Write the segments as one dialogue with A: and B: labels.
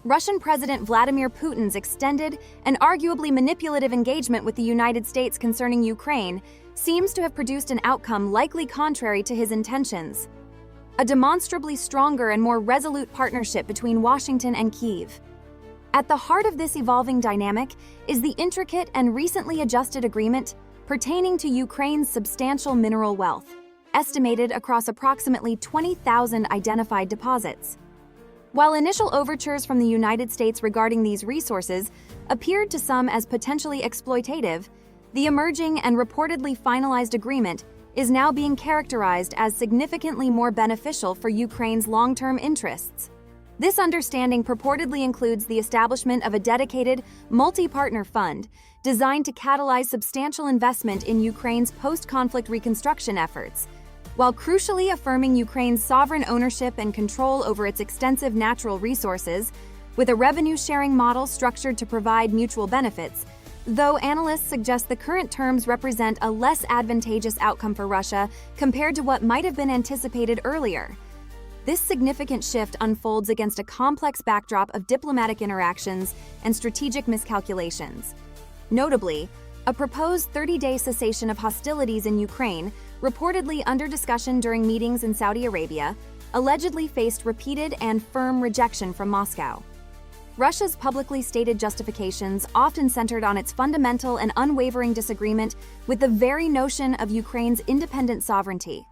A: Russian President Vladimir Putin's extended and arguably manipulative engagement with the United States concerning Ukraine seems to have produced an outcome likely contrary to his intentions. A demonstrably stronger and more resolute partnership between Washington and Kyiv. At the heart of this evolving dynamic is the intricate and recently adjusted agreement pertaining to Ukraine's substantial mineral wealth, estimated across approximately 20,000 identified deposits. While initial overtures from the United States regarding these resources appeared to some as potentially exploitative, the emerging and reportedly finalized agreement is now being characterized as significantly more beneficial for Ukraine's long-term interests. This understanding purportedly includes the establishment of a dedicated, multi-partner fund designed to catalyze substantial investment in Ukraine's post-conflict reconstruction efforts, while crucially affirming Ukraine's sovereign ownership and control over its extensive natural resources, with a revenue-sharing model structured to provide mutual benefits, though analysts suggest the current terms represent a less advantageous outcome for Russia compared to what might have been anticipated earlier. This significant shift unfolds against a complex backdrop of diplomatic interactions and strategic miscalculations. Notably, a proposed 30-day cessation of hostilities in Ukraine, reportedly under discussion during meetings in Saudi Arabia, allegedly faced repeated and firm rejection from Moscow. Russia's publicly stated justifications often centered on its fundamental and unwavering disagreement with the very notion of Ukraine's independent sovereignty.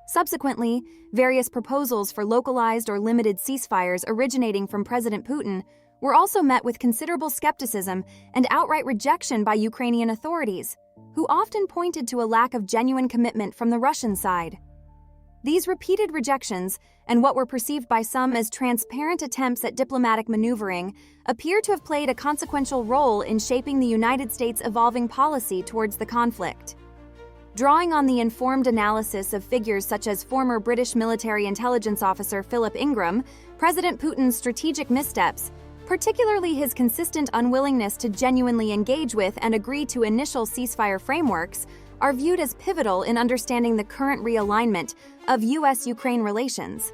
A: Subsequently, various proposals for localized or limited ceasefires originating from President Putin were also met with considerable skepticism and outright rejection by Ukrainian authorities, who often pointed to a lack of genuine commitment from the Russian side. These repeated rejections, and what were perceived by some as transparent attempts at diplomatic maneuvering, appear to have played a consequential role in shaping the United States' evolving policy towards the conflict. Drawing on the informed analysis of figures such as former British military intelligence officer Philip Ingram, President Putin's strategic missteps, particularly his consistent unwillingness to genuinely engage with and agree to initial ceasefire frameworks, are viewed as pivotal in understanding the current realignment of U.S.-Ukraine relations.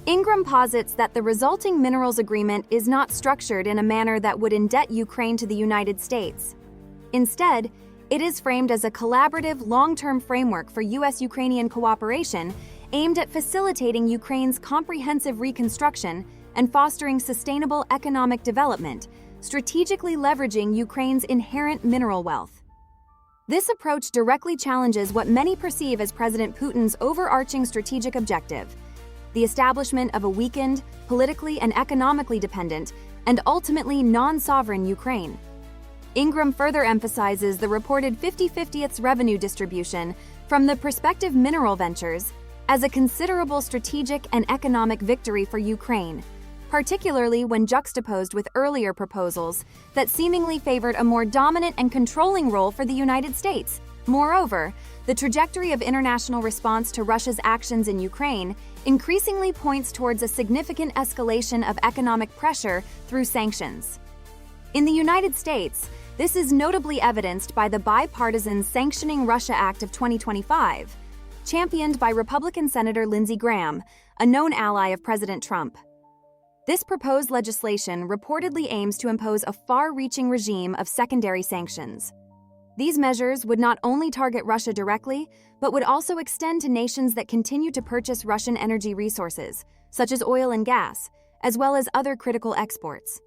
A: Ingram posits that the resulting minerals agreement is not structured in a manner that would indebt Ukraine to the United States. Instead, it is framed as a collaborative, long-term framework for U.S.-Ukrainian cooperation aimed at facilitating Ukraine's comprehensive reconstruction and fostering sustainable economic development, strategically leveraging Ukraine's inherent mineral wealth. This approach directly challenges what many perceive as President Putin's overarching strategic objective: the establishment of a weakened, politically and economically dependent, and ultimately non-sovereign Ukraine. Ingram further emphasizes the reported 50/50 revenue distribution from the prospective mineral ventures as a considerable strategic and economic victory for Ukraine, particularly when juxtaposed with earlier proposals that seemingly favored a more dominant and controlling role for the United States. Moreover, the trajectory of international response to Russia's actions in Ukraine increasingly points towards a significant escalation of economic pressure through sanctions. In the United States, this is notably evidenced by the bipartisan Sanctioning Russia Act of 2025, championed by Republican Senator Lindsey Graham, a known ally of President Trump. This proposed legislation reportedly aims to impose a far-reaching regime of secondary sanctions. These measures would not only target Russia directly, but would also extend to nations that continue to purchase Russian energy resources, such as oil and gas, as well as other critical exports.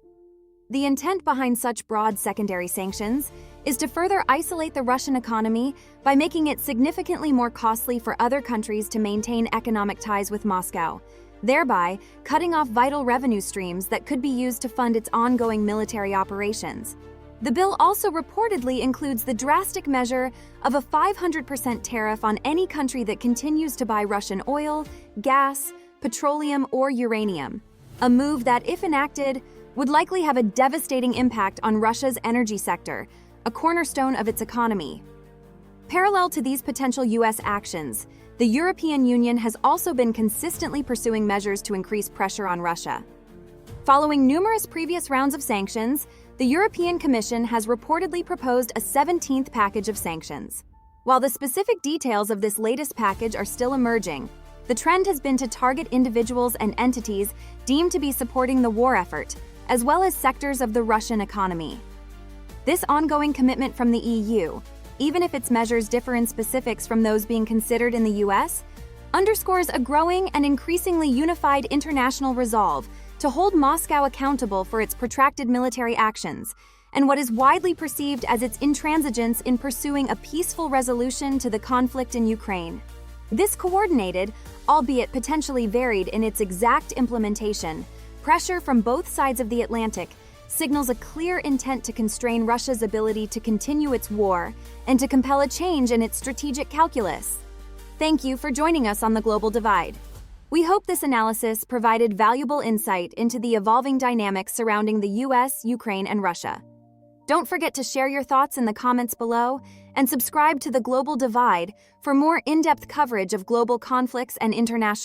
A: The intent behind such broad secondary sanctions is to further isolate the Russian economy by making it significantly more costly for other countries to maintain economic ties with Moscow, thereby cutting off vital revenue streams that could be used to fund its ongoing military operations. The bill also reportedly includes the drastic measure of a 500% tariff on any country that continues to buy Russian oil, gas, petroleum, or uranium, a move that, if enacted, would likely have a devastating impact on Russia's energy sector, a cornerstone of its economy. Parallel to these potential U.S. actions, the European Union has also been consistently pursuing measures to increase pressure on Russia. Following numerous previous rounds of sanctions, the European Commission has reportedly proposed a 17th package of sanctions. While the specific details of this latest package are still emerging, the trend has been to target individuals and entities deemed to be supporting the war effort, as well as sectors of the Russian economy. This ongoing commitment from the EU, even if its measures differ in specifics from those being considered in the US, underscores a growing and increasingly unified international resolve to hold Moscow accountable for its protracted military actions and what is widely perceived as its intransigence in pursuing a peaceful resolution to the conflict in Ukraine. This coordinated, albeit potentially varied in its exact implementation, pressure from both sides of the Atlantic signals a clear intent to constrain Russia's ability to continue its war and to compel a change in its strategic calculus. Thank you for joining us on The Global Divide. We hope this analysis provided valuable insight into the evolving dynamics surrounding the US, Ukraine, and Russia. Don't forget to share your thoughts in the comments below and subscribe to The Global Divide for more in-depth coverage of global conflicts and international